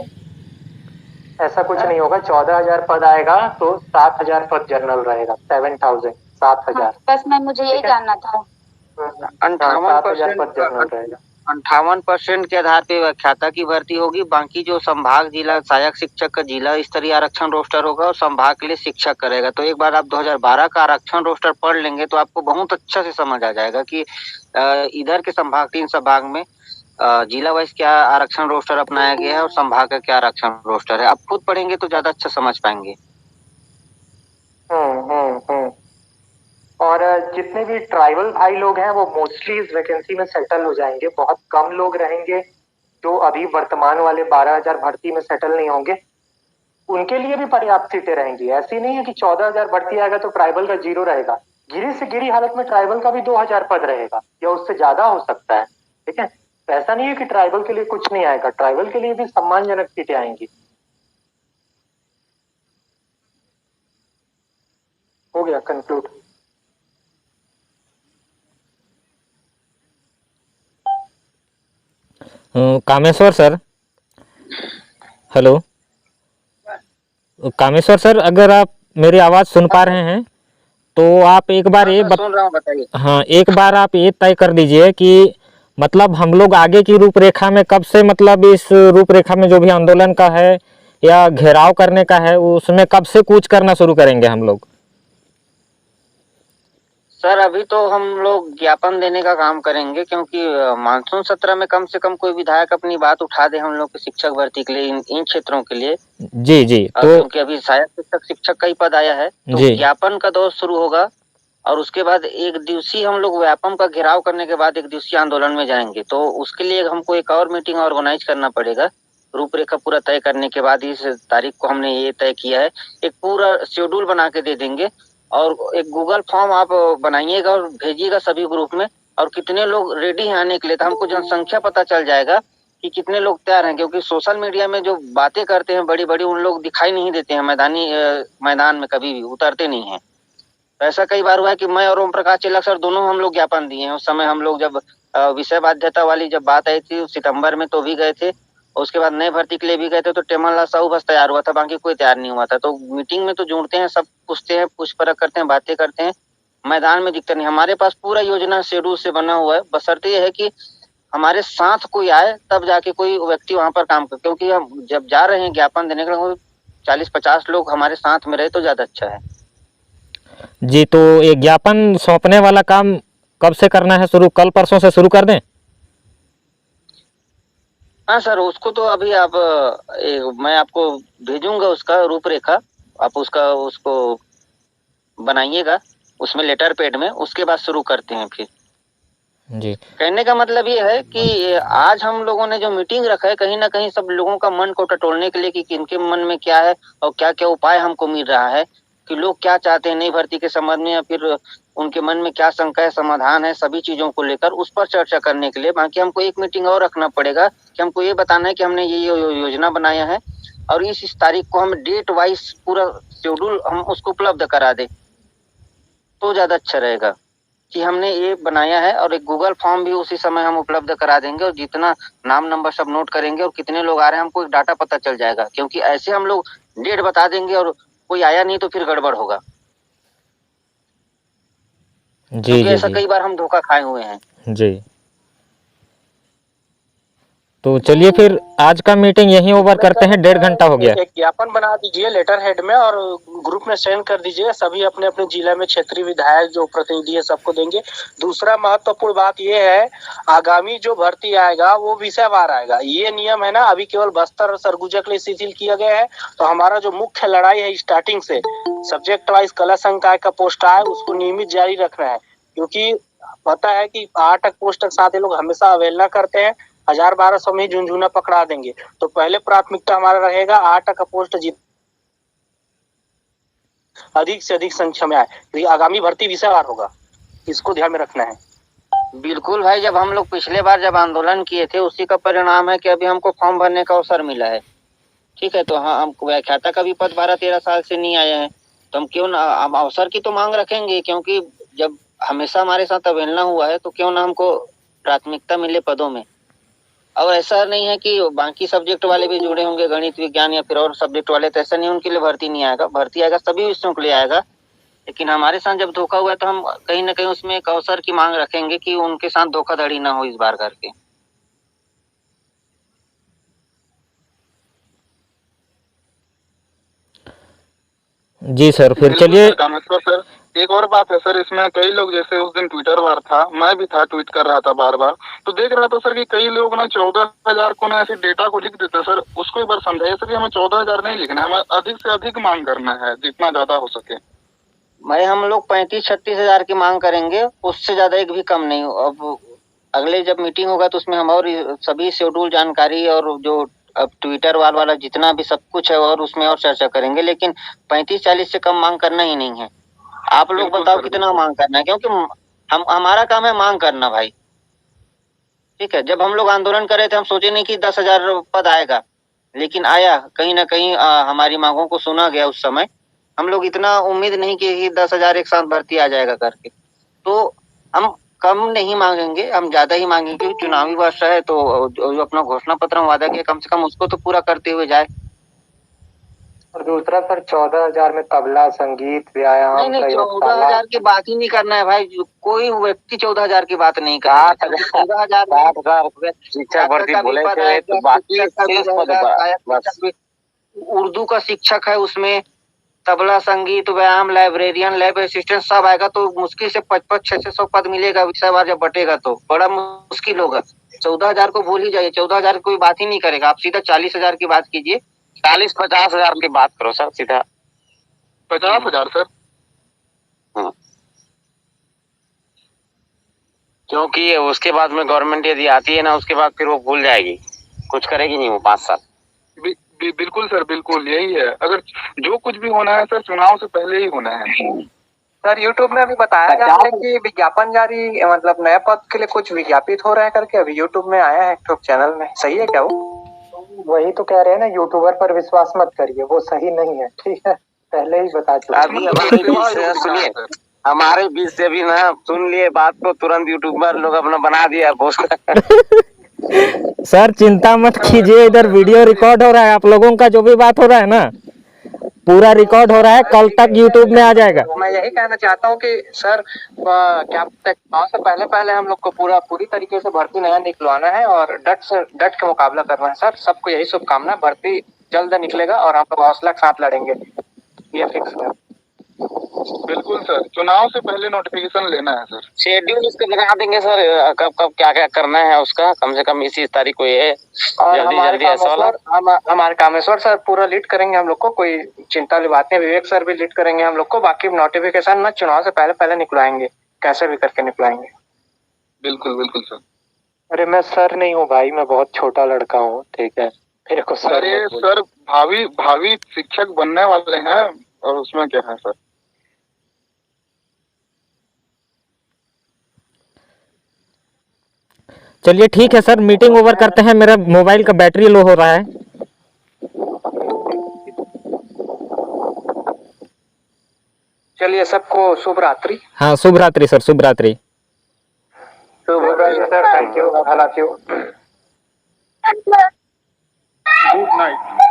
ऐसा कुछ नहीं होगा। 14,000 पद आएगा तो 7,000 पद जनरल रहेगा। 7,000 7,000। बस मैं मुझे यही जानना था। 58% पद जनरल रहेगा। 58% के आधार पे व्याख्याता की भर्ती होगी। बाकी जो संभाग जिला सहायक शिक्षक का जिला स्तरीय आरक्षण रोस्टर होगा और संभाग के लिए शिक्षक करेगा। तो एक बार आप 2012 का आरक्षण रोस्टर पढ़ लेंगे तो आपको बहुत अच्छा से समझ आ जाएगा कि इधर के संभाग 3 संभाग में जिला वाइज क्या आरक्षण रोस्टर अपनाया गया है और संभाग का क्या आरक्षण रोस्टर है। आप खुद पढ़ेंगे तो ज्यादा अच्छा समझ पाएंगे। और जितने भी ट्राइबल भाई लोग हैं वो मोस्टली इस वैकेंसी में सेटल हो जाएंगे। बहुत कम लोग रहेंगे जो अभी वर्तमान वाले 12,000 भर्ती में सेटल नहीं होंगे। उनके लिए भी पर्याप्त सीटें रहेंगी। ऐसी नहीं है कि 14,000 भर्ती आएगा तो ट्राइबल का 0 रहेगा। गिरी से गिरी हालत में ट्राइबल का भी 2,000 पद रहेगा या उससे ज्यादा हो सकता है, ठीक है। ऐसा नहीं है कि ट्राइबल के लिए कुछ नहीं आएगा, ट्राइबल के लिए भी सम्मानजनक सीटें आएंगी। हो गया conclude. Kameshwar sir, hello Kameshwar sir, अगर आप मेरी आवाज़ सुन पा रहे हैं तो आप एक बार सुन रहा हूं, बताइए। हाँ, एक बार आप ये तय कर दीजिए कि मतलब हम लोग आगे की रूपरेखा में कब से, मतलब इस रूपरेखा में जो भी आंदोलन का है या घेराव करने का है उसमें कब से कूच करना शुरू करेंगे हम लोग? सर अभी तो हम लोग ज्ञापन देने का काम करेंगे, क्योंकि मानसून सत्र में कम से कम कोई विधायक अपनी बात उठा दे हम लोग के शिक्षक भर्ती के लिए इन क्षेत्रों के लिए। जी तो क्योंकि अभी सहायक शिक्षक का ही पद आया है तो ज्ञापन का दौर शुरू होगा और उसके बाद एक दिवसीय हम लोग व्यापम का घेराव करने के बाद एक दिवसीय आंदोलन में जाएंगे। तो उसके लिए हमको एक और मीटिंग ऑर्गेनाइज करना पड़ेगा। रूपरेखा पूरा तय करने के बाद इस तारीख को हमने ये तय किया है, एक पूरा शेड्यूल बना के दे देंगे और एक गूगल फॉर्म आप बनाइएगा और भेजिएगा सभी ग्रुप में। और कितने लोग रेडी हैं आने के लिए, तो हमको जनसंख्या पता चल जाएगा कि कितने लोग तैयार हैं। क्योंकि सोशल मीडिया में जो बातें करते हैं बड़ी बड़ी, उन लोग दिखाई नहीं देते हैं मैदान में, कभी भी उतरते नहीं हैं। ऐसा कई बार हुआ है कि मैं और ओम प्रकाश चिलक सर दोनों हम लोग ज्ञापन दिए हैं। उस समय हम लोग जब विषय बाध्यता वाली जब बात आई थी सितंबर में तो भी गए थे, उसके बाद नए भर्ती के लिए भी गए थे। तो टेमल लाल साहू बस तैयार हुआ था, बाकी कोई तैयार नहीं हुआ था। तो मीटिंग में तो जुड़ते हैं, सब पूछते हैं, पूछ परख करते हैं, बातें करते हैं। मैदान में दिखता नहीं। हमारे पास पूरा योजना शेड्यूल से बना हुआ है, बशर्ते ये है कि हमारे साथ कोई आए तब जाके कोई व्यक्ति वहां पर काम करे, क्योंकि हम जब जा रहे हैं ज्ञापन देने के लिए 40-50 लोग हमारे साथ में रहे तो ज्यादा अच्छा है। जी, तो ये ज्ञापन सौंपने वाला काम कब से करना है शुरू? कल परसों से शुरू कर दें? हाँ सर, उसको तो अभी आप मैं आपको भेजूंगा उसका रूपरेखा, आप उसको बनाइएगा उसमें लेटर पैड में, उसके बाद शुरू करते हैं फिर। जी, कहने का मतलब ये है कि आज हम लोगों ने जो मीटिंग रखा है कहीं ना कहीं सब लोगों का मन को टटोलने के लिए कि किनके मन में क्या है और क्या क्या उपाय हमको मिल रहा है, कि लोग क्या चाहते हैं नई भर्ती के संबंध में, या फिर उनके मन में क्या शंका है, समाधान है, सभी चीजों को लेकर उस पर चर्चा करने के लिए। बाकी हमको एक मीटिंग और रखना पड़ेगा कि हमको ये बताना है कि हमने ये योजना बनाया है और इस तारीख को हम डेट वाइज पूरा शेड्यूल हम उसको उपलब्ध करा दे तो ज्यादा अच्छा रहेगा कि हमने ये बनाया है। और एक गूगल फॉर्म भी उसी समय हम उपलब्ध करा देंगे और जितना नाम नंबर सब नोट करेंगे और कितने लोग आ रहे हैं हमको एक डाटा पता चल जाएगा, क्योंकि ऐसे हम लोग डेट बता देंगे और कोई आया नहीं तो फिर गड़बड़ होगा। जी जी ऐसा जी कई बार हम धोखा खाए हुए हैं। जी। तो चलिए फिर आज का मीटिंग यहीं ओवर करते हैं, 1.5 घंटा हो गया। एक ज्ञापन बना दीजिए लेटर हेड में और ग्रुप में सेंड कर दीजिए, सभी अपने अपने जिला में क्षेत्रीय विधायक जो प्रतिनिधि है सबको देंगे। दूसरा महत्वपूर्ण बात ये है, आगामी जो भर्ती आएगा वो विषयवार आएगा। ये नियम है ना, अभी केवल बस्तर और सरगुजा के लिए शिथिल किया गया है। तो हमारा जो मुख्य लड़ाई है स्टार्टिंग से सब्जेक्ट वाइज कला संकाय का पोस्ट आए उसको नियमित जारी रखना है, क्योंकि पता है कि 8 तक पोस्ट तक साथ लोग हमेशा अवहेलना करते हैं, 1000-1200 में झुंझुना पकड़ा देंगे। तो पहले प्राथमिकता हमारा रहेगा 8 का पोस्ट अधिक से अधिक संख्या में आए, क्योंकि आगामी भर्ती विषयवार होगा, इसको ध्यान में रखना है। बिल्कुल भाई, जब हम लोग पिछले बार जब आंदोलन किए थे उसी का परिणाम है कि अभी हमको फॉर्म भरने का अवसर मिला है। ठीक है, तो हाँ, हमको व्याख्याता का भी पद 12-13 साल से नहीं आया है, तो हम क्यों ना अब अवसर की तो मांग रखेंगे, क्योंकि जब हमेशा हमारे साथ अवहेलना हुआ है तो क्यों ना हमको प्राथमिकता मिले पदों में। और ऐसा नहीं है कि बाकी सब्जेक्ट वाले भी जुड़े होंगे, गणित विज्ञान या फिर और सब्जेक्ट वाले, तो ऐसा नहीं उनके लिए भर्ती नहीं आएगा, भर्ती आएगा सभी विषयों के लिए आएगा। लेकिन हमारे साथ जब धोखा हुआ तो हम कहीं ना कहीं उसमें एक अवसर की मांग रखेंगे कि उनके साथ धोखाधड़ी ना हो इस बार करके। जी सर, फिर चलिए। सर एक और बात है सर, इसमें कई लोग, जैसे उस दिन ट्विटर वार था, मैं भी था, ट्वीट कर रहा था बार बार, तो देख रहा था सर कि कई लोग ना 14,000 को ना ऐसे डेटा को लिख देते हैं। सर उसको एक बार समझाइए सर कि हमें 14,000 नहीं लिखना है, हमें अधिक से अधिक मांग करना है, जितना ज्यादा हो सके। भाई हम लोग 35-36 हजार की मांग करेंगे, उससे ज्यादा एक भी कम नहीं। अब अगले जब मीटिंग होगा तो उसमें हम और सभी शेड्यूल जानकारी और जो अब ट्विटर वाला जितना भी सब कुछ है और उसमें और चर्चा करेंगे, लेकिन 35-40 से कम मांग करना ही नहीं है। आप लोग बताओ कितना मांग करना है, क्योंकि हमारा काम है मांग करना भाई। ठीक है, जब हम लोग आंदोलन कर रहे थे हम सोचे नहीं कि 10,000 पद आएगा, लेकिन आया। कहीं ना कहीं हमारी मांगों को सुना गया। उस समय हम लोग इतना उम्मीद नहीं कि 10,000 एक साथ भर्ती आ जाएगा करके, तो हम कम नहीं मांगेंगे, हम ज्यादा ही मांगेंगे, क्योंकि चुनावी वर्ष है। तो जो अपना घोषणा पत्र में वादा किया कम से कम उसको तो पूरा करते हुए जाए। और दूसरा सर 14,000 में तबला, संगीत, व्यायाम, नहीं 14,000 की बात ही नहीं करना है भाई, कोई व्यक्ति 14,0000 की बात नहीं कर रहा। 14,000 शिक्षक भर्ती बोले थे, तो बाकी उर्दू का शिक्षक है उसमें, तबला, संगीत, व्यायाम, लाइब्रेरियन, लैब असिस्टेंट सब आएगा, तो मुश्किल से 55-600 पद मिलेगा विषयवार जब बटेगा तो बड़ा मुश्किल होगा। 14,000 को भूल ही जाइए, 14,000 कोई बात ही नहीं करेगा। आप सीधा 40,000 की बात कीजिए, 40-50 हजार की बात करो सर, सीधा 50,000 सर। क्योंकि उसके बाद में गवर्नमेंट यदि आती है ना, उसके बाद फिर वो भूल जाएगी, कुछ करेगी नहीं वो 5 साल। बिल्कुल सर, बिल्कुल यही है। अगर जो कुछ भी होना है सर चुनाव से पहले ही होना है। सर यूट्यूब में अभी बताया जा रहा है कि विज्ञापन जारी, मतलब नए पद के लिए कुछ विज्ञापित हो रहा है करके, अभी यूट्यूब में आया है यूट्यूब चैनल में, सही है क्या वो? वही तो कह रहे हैं ना, यूट्यूबर पर विश्वास मत करिए, वो सही नहीं है। ठीक है, पहले ही बता चुका। सुनिए, हमारे बीच से भी ना सुन लिए बात को, तुरंत यूट्यूबर लोग अपना बना दिया पोस्ट। सर चिंता मत कीजिए, इधर वीडियो रिकॉर्ड हो रहा है, आप लोगों का जो भी बात हो रहा है ना पूरा रिकॉर्ड हो रहा है, कल तक यूट्यूब में आ जाएगा। मैं यही कहना चाहता हूँ कि सर क्या चुनाव से पहले पहले हम लोग को पूरी तरीके से भर्ती नया निकलवाना है और डट के मुकाबला करना है सर। सबको यही शुभकामना, भर्ती जल्द निकलेगा और हम लोग हौसला के साथ लड़ेंगे, ये फिक्स है। बिल्कुल सर, चुनाव से पहले नोटिफिकेशन लेना है सर। शेड्यूल उसके बना देंगे सर, कब कब क्या क्या करना है उसका, कम से कम इसी तारीख को ये है। और हमारे कामेश्वर सर पूरा लीड करेंगे हम लोग को, कोई चिंता वाली बात नहीं। विवेक सर भी लीड करेंगे हम लोग को। बाकी नोटिफिकेशन ना चुनाव से पहले पहले निकलवाएंगे, कैसे भी करके निकलवाएंगे। बिल्कुल बिल्कुल सर। अरे मैं सर नहीं हूँ भाई, मैं बहुत छोटा लड़का हूँ, ठीक है, मेरे को सर। अरे सर भावी शिक्षक बनने वाले हैं और उसमें क्या है सर। चलिए ठीक है सर, मीटिंग ओवर करते हैं, मेरा मोबाइल का बैटरी लो हो रहा है। चलिए, सबको शुभ रात्रि। हाँ शुभ रात्रि सर, शुभ रात्रि। शुभ रात्रि sir, thank you, good night.